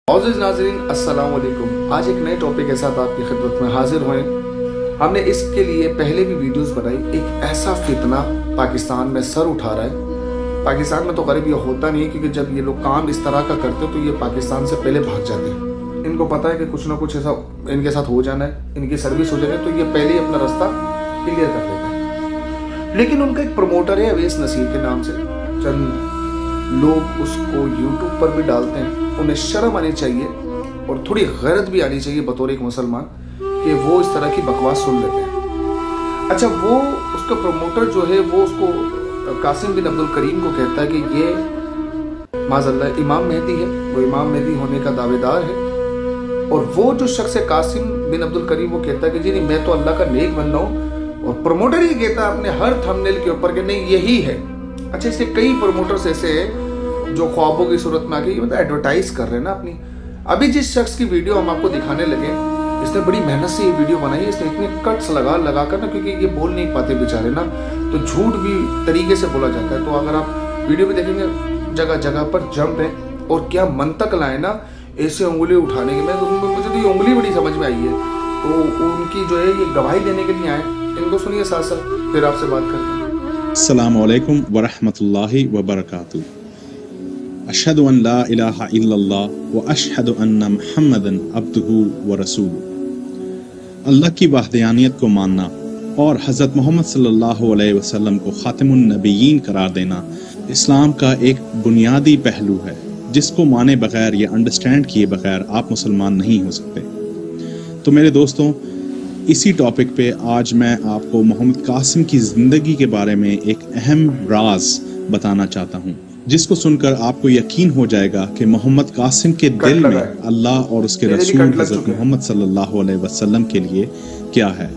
मोअज़्ज़िज़ नाज़रीन अस्सलाम वालेकुम। आज एक नए टॉपिक के साथ आपकी खिदमत में हाजिर हुए। हमने इसके लिए पहले भी वीडियोस बनाई। एक ऐसा फितना पाकिस्तान में सर उठा रहा है। पाकिस्तान में तो गरीब ये होता नहीं है, क्योंकि जब ये लोग काम इस तरह का करते हैं तो ये पाकिस्तान से पहले भाग जाते हैं। इनको पता है कि कुछ ना कुछ ऐसा इनके साथ हो जाना है, इनकी सर्विस हो जाएगी, तो ये पहले ही अपना रास्ता क्लियर कर लेते हैं। लेकिन उनका एक प्रमोटर है अवैस नसीर के नाम से, चंद लोग उसको यूट्यूब पर भी डालते हैं। उन्हें शर्म आनी चाहिए और थोड़ी गैरत भी आनी चाहिए बतौर एक मुसलमान कि वो इस तरह की बकवास सुन लेते हैं। अच्छा, वो उसका प्रमोटर जो है वो उसको कासिम बिन अब्दुल करीम को कहता है कि ये माज़अल्लाह इमाम मेहदी है, वो इमाम मेहदी होने का दावेदार है। और वो जो शख्स है कासिम बिन अब्दुल करीम, वो कहता है कि जी नहीं, मैं तो अल्लाह का नेक बंदा हूँ। और प्रमोटर ही कहता है अपने हर थंबनेल के ऊपर कि नहीं यही है। अच्छा, इसके कई प्रमोटर्स ऐसे हैं जो ख्वाबों की सूरत में आके मतलब एडवर्टाइज कर रहे हैं ना अपनी। अभी जिस शख्स की वीडियो हम आपको दिखाने लगे, इसने बड़ी मेहनत से ये वीडियो बनाई है। इसने इतने कट्स लगा कर ना, क्योंकि ये बोल नहीं पाते बेचारे ना, तो झूठ भी तरीके से बोला जाता है। तो अगर आप वीडियो भी देखेंगे, जगह जगह पर जंप है और क्या मंतक लाए ना ऐसे उंगली उठाने के। मुझे तो ये उंगली बड़ी समझ में आई है। तो उनकी जो है ये गवाही देने के लिए आए। इनको सुनिए, साथ साथ फिर आपसे बात करते हैं। अस्सलामु अलैकुम वरहमतुल्लाहि वबरकातुहू। अशहदु अन ला इलाहा इल्लल्लाह व अशहदु अन्ना मुहम्मदन अब्दुहु व रसूलुहु। अल्लाह की वहदानियत को मानना और हज़रत मोहम्मद सल्लल्लाहु अलैहि वसल्लम को खातिमुन नबिय्यीन करार देना इस्लाम का एक बुनियादी पहलू है, जिसको माने बगैर या अंडरस्टैंड किए बगैर आप मुसलमान नहीं हो सकते। तो मेरे दोस्तों, इसी टॉपिक पे आज मैं आपको मोहम्मद कासिम की ज़िंदगी के बारे में एक अहम राज बताना चाहता हूँ, जिसको सुनकर आपको यकीन हो जाएगा कि मोहम्मद कासिम के दिल में अल्लाह और उसके रसूल हज़रत मोहम्मद सल्लल्लाहु अलैहि वसल्लम के लिए क्या है।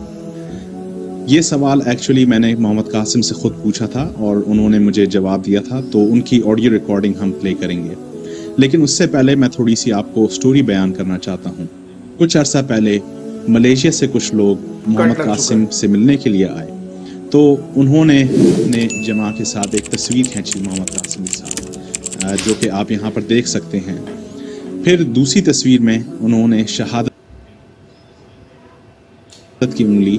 ये सवाल एक्चुअली मैंने मोहम्मद कासिम से खुद पूछा था और उन्होंने मुझे जवाब दिया था, तो उनकी ऑडियो रिकॉर्डिंग हम प्ले करेंगे। लेकिन उससे पहले मैं थोड़ी सी आपको स्टोरी बयान करना चाहता हूँ। कुछ अर्सा पहले मलेशिया से कुछ लोग मोहम्मद कासिम से मिलने के लिए आए, तो उन्होंने अपने जमा के साथ एक तस्वीर खींची मोहम्मद कासिम के साथ, जो कि आप यहाँ पर देख सकते हैं। फिर दूसरी तस्वीर में उन्होंने शहादत की उंगली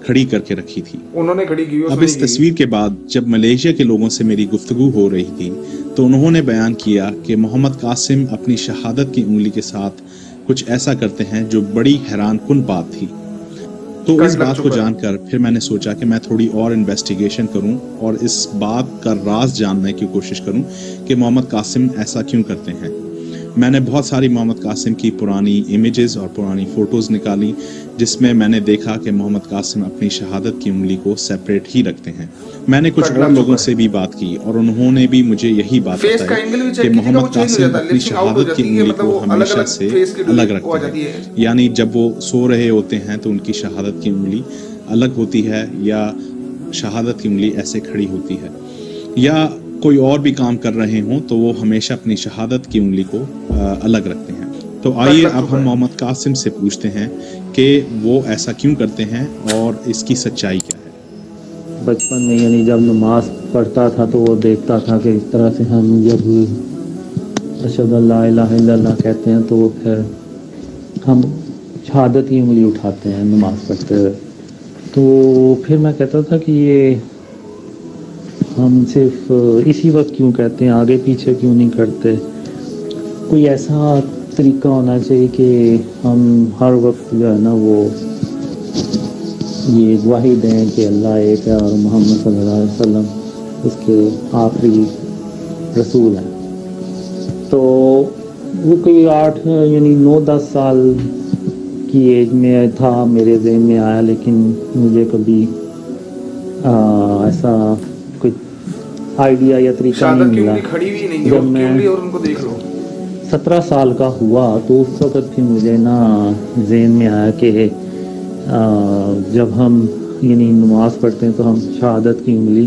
खड़ी करके रखी थी। उन्होंने खड़ी की। अब इस तस्वीर के बाद जब मलेशिया के लोगों से मेरी गुफ्तगू हो रही थी, तो उन्होंने बयान किया कि मोहम्मद कासिम अपनी शहादत की उंगली के साथ कुछ ऐसा करते हैं जो बड़ी हैरान कुन बात थी। तो इस बात को जानकर फिर मैंने सोचा कि मैं थोड़ी और इन्वेस्टिगेशन करूं और इस बात का राज जानने की कोशिश करूं कि मोहम्मद कासिम ऐसा क्यों करते हैं। मैंने बहुत सारी मोहम्मद कासिम की पुरानी इमेजेस और पुरानी फ़ोटोज़ निकाली, जिसमें मैंने देखा कि मोहम्मद कासिम अपनी शहादत की उंगली को सेपरेट ही रखते हैं। मैंने कुछ और लोगों से भी बात की और उन्होंने भी मुझे यही बात बताई कि मोहम्मद कासिम अपनी शहादत की उंगली को हमेशा से अलग रखते हैं। यानी जब वो सो रहे होते हैं तो उनकी शहादत की उंगली अलग होती है, या शहादत की उंगली ऐसे खड़ी होती है, या कोई और भी काम कर रहे हों तो वो हमेशा अपनी शहादत की उंगली को अलग रखते हैं। तो आइए अब हम मोहम्मद कासिम से पूछते हैं कि वो ऐसा क्यों करते हैं और इसकी सच्चाई क्या है। बचपन में यानी जब नमाज पढ़ता था तो वो देखता था कि इस तरह से हम जब अशहदु अल्ला इलाहा इल्लल्लाह कहते हैं तो फिर हम शहादत की उंगली उठाते हैं नमाज पढ़ते हुए। तो फिर मैं कहता था कि ये हम सिर्फ इसी वक्त क्यों कहते हैं, आगे पीछे क्यों नहीं करते। कोई ऐसा तरीका होना चाहिए कि हम हर वक्त जो है ना वो ये गवाही दें कि अल्लाह एक है और मोहम्मद सल्लल्लाहु अलैहि वसल्लम उसके आखिरी रसूल हैं। तो वो कोई 8 यानी 9-10 साल की एज में था, मेरे ज़हन में आया, लेकिन मुझे कभी ऐसा कोई आइडिया या तरीका नहीं मिला। जब मैं और उनको देख लो 17 साल का हुआ तो उस वक़्त फिर मुझे ना ज़हन में आया कि जब हम यानी नमाज पढ़ते हैं तो हम शहादत की उंगली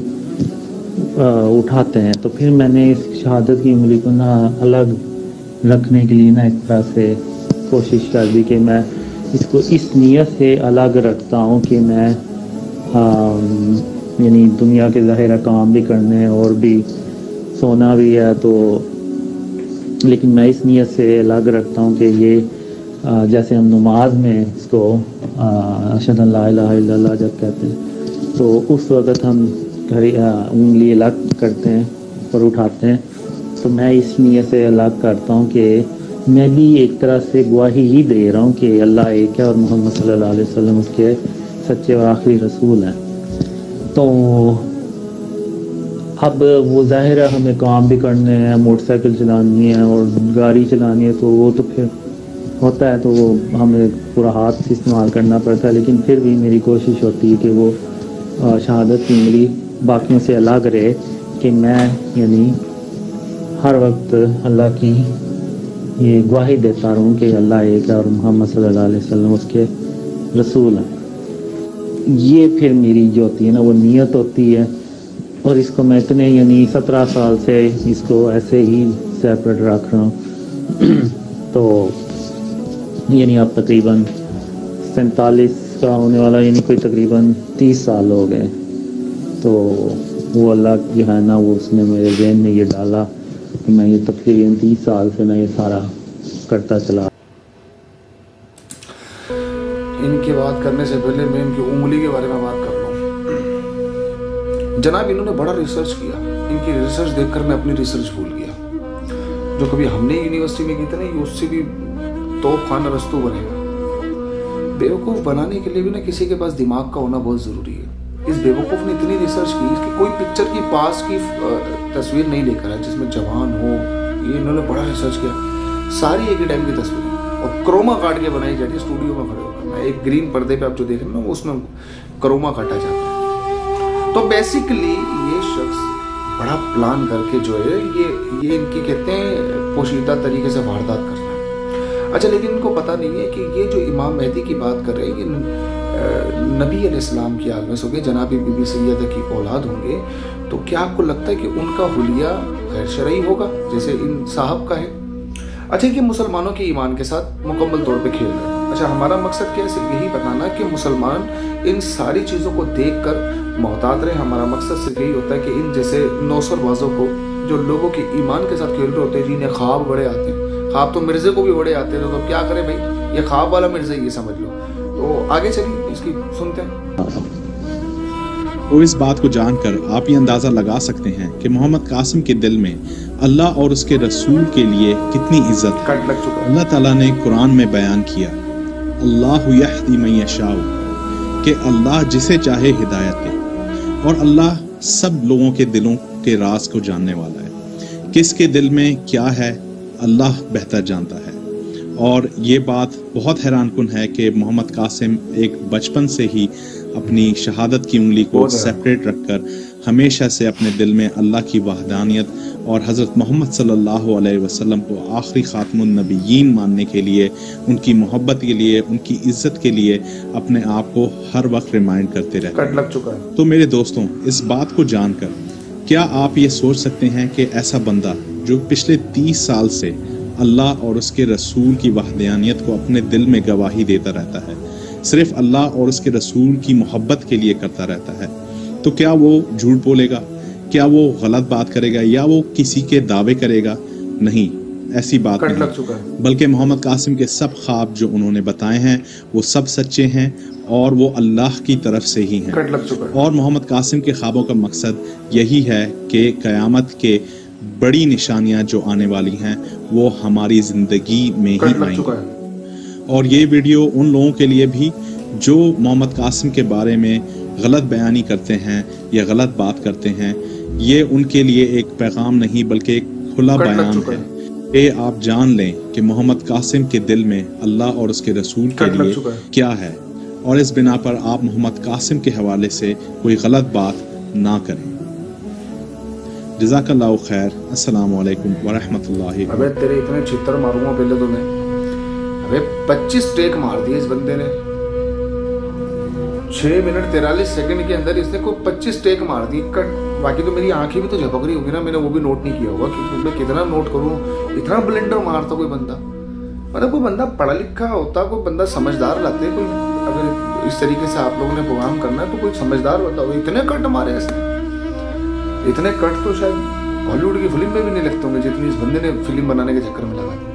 उठाते हैं। तो फिर मैंने इस शहादत की उंगली को ना अलग रखने के लिए ना इस तरह से कोशिश कर दी कि मैं इसको इस नीयत से अलग रखता हूँ कि मैं यानी दुनिया के ज़ाहिर काम भी करने और भी सोना भी है, तो لیکن میں اس نیت سے الگ رکھتا ہوں کہ یہ جیسے ہم نماز میں اس کو اشہد ان لا الہ الا اللہ جب کہتے ہیں تو اس وقت ہم انگلی الگ کرتے ہیں، اوپر اٹھاتے ہیں، تو میں اس نیت سے الگ کرتا ہوں کہ میں بھی ایک طرح سے گواہی ہی دے رہا ہوں کہ اللہ ایک ہے اور محمد صلی اللہ علیہ وسلم اس کے سچے اور آخری رسول ہیں۔ تو اب وہ ظاہر ہے ہمیں کام بھی کرنے ہیں، موٹر سائیکل چلانی ہے اور گاڑی چلانی ہے، تو وہ تو پھر ہوتا ہے تو وہ ہمیں پورا ہاتھ سے استعمال کرنا پڑتا ہے، لیکن پھر بھی میری کوشش ہوتی ہے کہ وہ شہادت کی انگلی باقیوں سے الگ رہے، کہ میں یعنی ہر وقت اللہ کی یہ گواہی دیتا رہوں کہ اللہ ایک ہے اور محمد صلی اللہ علیہ وسلم اس کے رسول ہیں۔ یہ پھر میری جو ہوتی ہے نا وہ نیت ہوتی ہے، اور اس کو میں اتنے یعنی 17 سال سے اس کو ایسے ہی سیپریٹ رکھ رہا ہوں، تو یعنی اب تقریباً 47 کا ہونے والا، یعنی کوئی تقریباً 30 سال ہو گئے۔ تو وہ اللہ جو ہے نا وہ اس نے میرے ذہن میں یہ ڈالا کہ میں یہ تقریباً 30 سال سے میں یہ سارا کرتا چلا۔ ان کی بات کرنے سے پہلے میں ان کی انگلی کے بارے میں بات کر لوں۔ جناب انہوں نے بڑا ریسرچ کیا، ان کی ریسرچ دیکھ کر میں اپنی ریسرچ بھول گیا۔ جو کبھی ہم نے یونیورسٹی میں کی تھی نا، یہ اس سے بھی توپ خانہ رستو بنے گا۔ بیوقوف بنانے کے لیے بھی نا کسی کے پاس دماغ کا ہونا بہت ضروری ہے۔ اس بیوقوف نے اتنی ریسرچ کی کہ کوئی پکچر کی پاس کی تصویر نہیں لے کر آیا جس میں جوان ہو۔ یہ انہوں نے بڑا ریسرچ کیا، ساری ایک ہی ٹائم کی تصویریں اور کروما کاٹ کے بنائی جاتی ہے اسٹوڈیو میں کھڑے ہو کر۔ ایک گرین پردے پہ آپ جو دیکھ رہے ہیں نا اس میں کروما کاٹا جاتا ہے۔ تو بیسیکلی یہ شخص بڑا پلان کر کے جو ہے یہ ان کی کہتے ہیں پوشیدہ طریقے سے واردات کرنا ہے۔ اچھا لیکن ان کو پتہ نہیں ہے کہ یہ جو امام مہدی کی بات کر رہے ہیں یہ نبی علیہ السلام کی آل میں سے ہوں گے، جناب بی بی سیدہ کی اولاد ہوں گے، تو کیا آپ کو لگتا ہے کہ ان کا حلیہ غیر شرعی ہوگا جیسے ان صاحب کا ہے؟ اچھا کہ مسلمانوں کے ایمان کے ساتھ مکمل طور پہ کھیل رہے ہیں۔ اچھا ہمارا مقصد کیا ہے؟ یہی بتانا کہ مسلمان ان ساری چیزوں کو دیکھ کر محتاط رہے۔ ہمارا مقصد صرف یہی ہوتا ہے کہ ان جیسے نوسر بازوں کو جو لوگوں کے ایمان کے ساتھ کھیل رہے ہوتے ہیں، جنہیں خواب بڑے آتے ہیں، خواب تو مرزے کو بھی بڑے آتے ہیں، تو کیا کریں بھائی، یہ خواب والا مرزا یہ سمجھ لو۔ تو آگے چلیے اس کی سنتے ہیں۔ تو اس بات کو جان کر آپ یہ اندازہ لگا سکتے ہیں کہ محمد قاسم کے دل میں اللہ اور اس کے رسول کے لیے کتنی عزت ہے۔ اللہ تعالیٰ نے قرآن میں بیان کیا، اللہ یہدی من یشاء، کہ اللہ جسے چاہے ہدایت دے، اور اللہ سب لوگوں کے دلوں کے راز کو جاننے والا ہے۔ کس کے دل میں کیا ہے اللہ بہتر جانتا ہے۔ اور یہ بات بہت حیران کن ہے کہ محمد قاسم ایک بچپن سے ہی اپنی شہادت کی انگلی کو سیپریٹ رکھ کر ہمیشہ سے اپنے دل میں اللہ کی وحدانیت اور حضرت محمد صلی اللہ علیہ وسلم کو آخری خاتم النبیین ماننے کے لیے، ان کی محبت کے لیے، ان کی عزت کے لیے اپنے آپ کو ہر وقت ریمائنڈ کرتے رہتے ہیں۔ تو میرے دوستوں، اس بات کو جان کر کیا آپ یہ سوچ سکتے ہیں کہ ایسا بندہ جو پچھلے 30 سال سے اللہ اور اس کے رسول کی وحدانیت کو اپنے دل میں گواہی دیتا رہتا ہے، صرف اللہ اور اس کے رسول کی محبت کے لیے کرتا رہتا ہے، تو کیا وہ جھوٹ بولے گا؟ کیا وہ غلط بات کرے گا یا وہ کسی کے دعوے کرے گا؟ نہیں، ایسی بات نہیں، بلکہ محمد قاسم کے سب خواب جو انہوں نے بتائے ہیں وہ سب سچے ہیں اور وہ اللہ کی طرف سے ہی ہیں۔ اور محمد قاسم کے خوابوں کا مقصد یہی ہے کہ قیامت کے بڑی نشانیاں جو آنے والی ہیں وہ ہماری زندگی میں ہی آئیں گی۔ اور یہ ویڈیو ان لوگوں کے لیے بھی جو محمد قاسم کے بارے میں غلط بیانی کرتے ہیں یا غلط بات کرتے ہیں، یہ ان کے لیے ایک پیغام نہیں بلکہ ایک کھلا بیان ہے کہ آپ جان لیں کہ محمد قاسم کے دل میں اللہ اور اس کے رسول کے لیے کیا ہے، اور اس بنا پر آپ محمد قاسم کے حوالے سے کوئی غلط بات نہ کریں۔ جزاک اللہ خیر۔ السلام علیکم ورحمۃ اللہ۔ ابے تیرے اتنے چھتر ماروں گا پہلے تو میں، ابے 25 ٹیک مار دیے اس بندے نے، 6 منٹ 43 سیکنڈ کے اندر اس نے کوئی 25 ٹیک مار دی۔ باقی تو میری آنکھیں بھی تو جھپک رہی ہوگی نا، میں نے وہ بھی نوٹ نہیں کیا ہوگا کہ میں کتنا نوٹ کروں، اتنا بلنڈر مارتا کوئی بندہ۔ مطلب کوئی بندہ پڑھا لکھا ہوتا، کوئی بندہ سمجھدار لاتے، کوئی اگر اس طریقے سے آپ لوگوں نے پروگرام کرنا ہے تو کوئی سمجھدار ہوتا، اتنے کٹ مارے اس نے، اتنے کٹ تو شاید हॉलीवुड की फिल्म में भी नहीं लगते होंगे जितनी इस बंदे ने फिल्म बनाने के चक्कर में लगा दी।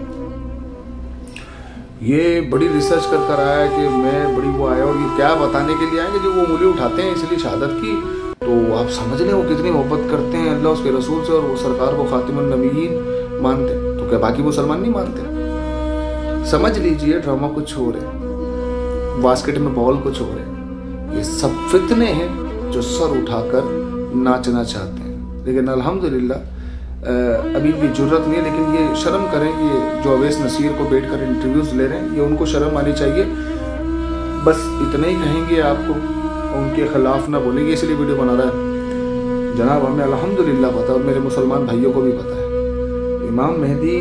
ये बड़ी रिसर्च कर आया है कि मैं बड़ी वो आया, और ये क्या बताने के लिए आए कि जो वो उंगली उठाते हैं इसलिए शहादत की, तो आप समझ लें वो कितनी मोहब्बत करते हैं अल्लाह उसके रसूल से, और वो सरकार को खातिमुन नबीयीन मानते हैं। तो क्या बाकी मुसलमान नहीं मानते? समझ लीजिए ड्रामा कुछ और है, बास्केट में बॉल कुछ और है। ये सब फितने हैं जो सर उठाकर नाचना चाहते हैं। लेकिन अल्हम्दुलिल्लाह अभी भी जुर्रत नहीं है, लेकिन ये शर्म करें कि जो अवैस नसीर को बैठकर इंटरव्यूज ले रहे हैं, ये उनको शर्म आनी चाहिए। बस इतना ही कहेंगे आपको, उनके खिलाफ ना बोलेंगे, इसलिए वीडियो बना रहा है। जनाब हमें अल्हम्दुलिल्लाह पता है और मेरे मुसलमान भाइयों को भी पता है, इमाम मेहदी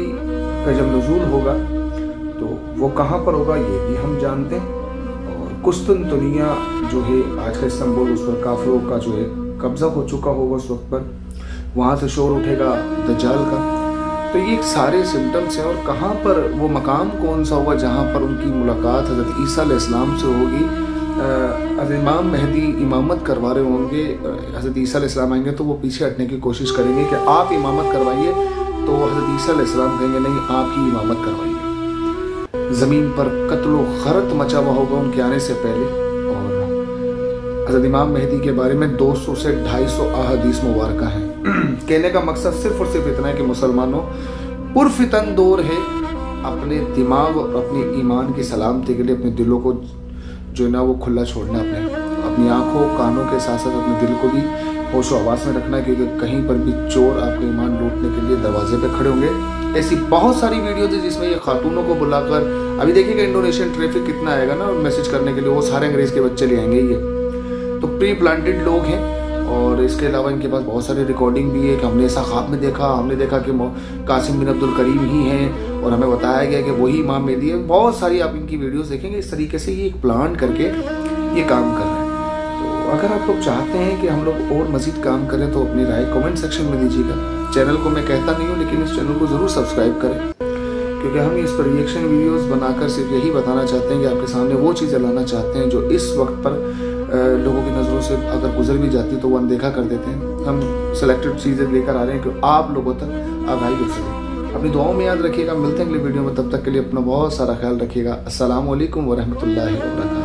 का जब नुज़ूल होगा तो वो कहाँ पर होगा ये भी हम जानते हैं। और कुस्तुनतुनिया जो है आज का इस्तांबुल, उस पर काफिरों का जो है कब्जा हो चुका होगा उस वक्त पर, वहाँ से शोर उठेगा दज्जाल का। तो ये सारे सिम्टम्स हैं। और कहाँ पर वो मकाम कौन सा होगा जहाँ पर उनकी मुलाकात हज़रत ईसा अलैहिस्सलाम से होगी। इमाम मेहदी इमामत करवा रहे होंगे, हज़रत ईसा अलैहिस्सलाम आएंगे तो वो पीछे हटने की कोशिश करेंगे कि आप इमामत करवाइए, तो हज़रत ईसा अलैहिस्सलाम कहेंगे नहीं आप ही इमामत करवाइए। ज़मीन पर कत्लो खरत मचा हुआ होगा उनके आने से पहले। और हज़रत इमाम मेहदी के बारे में 200 से 250 अहादीस मुबारक हैं। कहने का मकसद सिर्फ और सिर्फ इतना है कि मुसलमानों पुरफितन दौर है, अपने दिमाग और अपने ईमान की सलामती के लिए अपने दिलों को जो है ना वो खुला छोड़ना, अपनी आंखों कानों के साथ साथ अपने दिल को भी होशो हवास में रखना, क्योंकि कहीं पर भी चोर आपका ईमान लूटने के लिए दरवाजे पे खड़े होंगे। ऐसी बहुत सारी वीडियोज है जिसमें ये खातूनों को बुलाकर, अभी देखिएगा इंडोनेशियन ट्रैफिक कितना आएगा ना मैसेज करने के लिए, वो सारे अंग्रेज के बच्चे ले आएंगे। ये तो प्री प्लांटेड लोग हैं। और इसके अलावा इनके पास बहुत सारी रिकॉर्डिंग भी है कि हमने ऐसा ख्वाब में देखा, हमने देखा कि कासिम बिन अब्दुल करीम ही हैं और हमें बताया गया कि वही इमाम मेहदी है। बहुत सारी आप इनकी वीडियोस देखेंगे, इस तरीके से ये एक प्लान करके ये काम कर रहे हैं। तो अगर आप लोग चाहते हैं कि हम लोग और मज़ीद काम करें तो अपनी राय कमेंट सेक्शन में दीजिएगा। चैनल को मैं कहता नहीं हूँ, लेकिन इस चैनल को ज़रूर सब्सक्राइब करें, क्योंकि हम इस पर रिएक्शन वीडियोज़ बनाकर सिर्फ यही बताना चाहते हैं कि आपके सामने वो चीज़ें लाना चाहते हैं जो इस वक्त पर लोगों की नज़रों से अगर गुजर भी जाती तो वो अनदेखा कर देते हैं। हम सेलेक्टेड चीज़ें लेकर आ रहे हैं कि आप लोगों तक आगाही हो सके। अपनी दुआओं में याद रखिएगा। मिलते हैं अगले वीडियो में, तब तक के लिए अपना बहुत सारा ख्याल रखिएगा। अस्सलामु अलैकुम व रहमतुल्लाहि व बरकातहू।